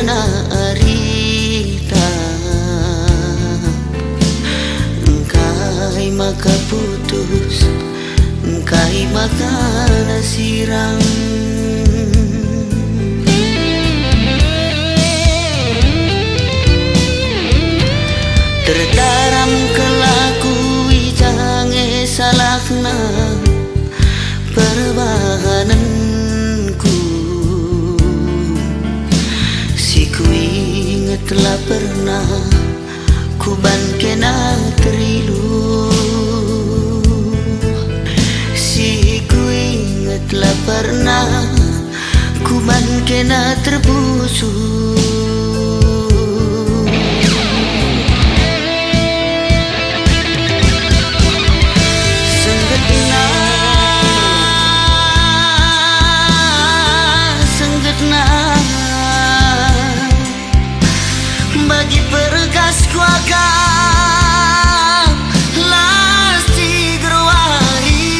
kena arita engkai maka putus engkai maka nasirang terdaram kelakui jange salahna perbahananku si ku inget telah pernah ku ban kena terilu si ku inget telah pernah ku ban kena terbusu bagi pergas kuagam lasti gerwahi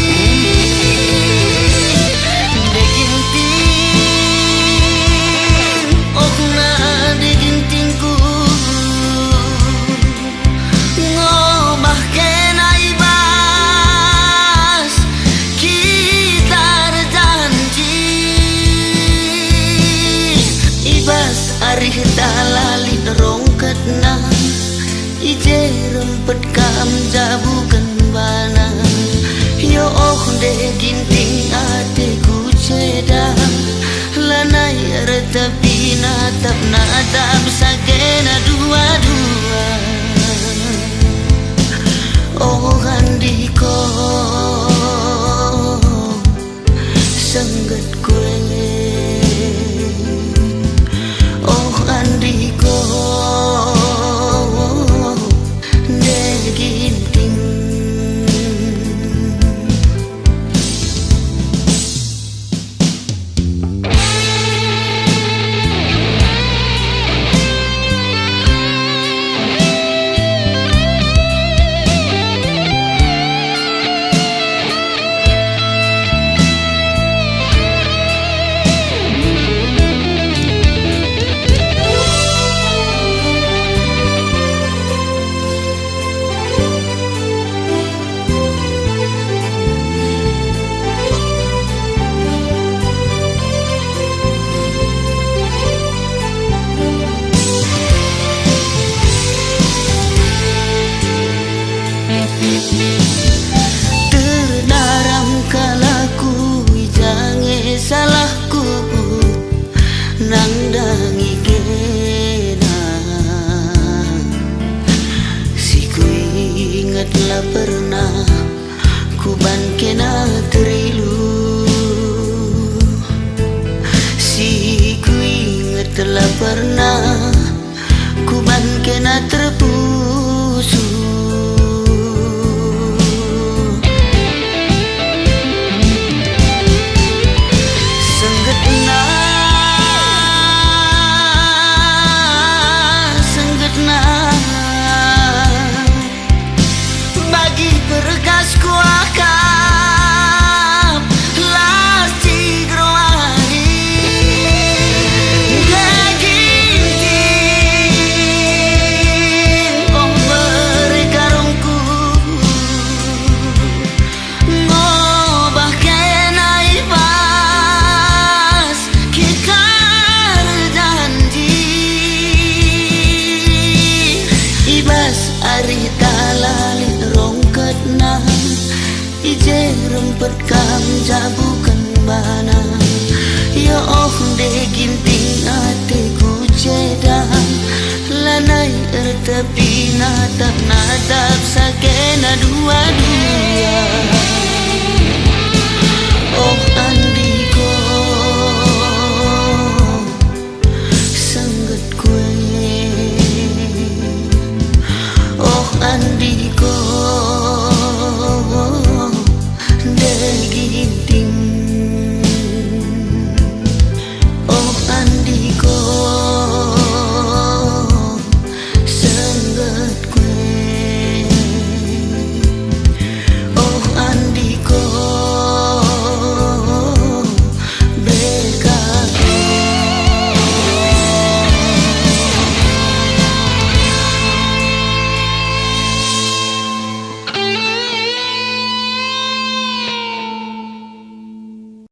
deginting okna degintingku ngobah kena ibas kita janji ibas arih dalali rongkatna ije rempet kam jabukan bana yo oh de ginting ate ku cedang lanai retapi natap natap sagena dua-dua oh handiko sengget kue oh andiko terdaram kalaku jange salahku nang dangi kena si ku ingatlah pernah ku ban kena terilu si ku ingatlah pernah ku ban kena terpusu bagi bergas kuakam lasti gerwahi deginting oh berkarungku ngobah kena ibas kita janji ibas ari talali rongkatna ije rempet kam jabukan bana yo oh de ginting ate ku cedang lanai ertepi natap natap sake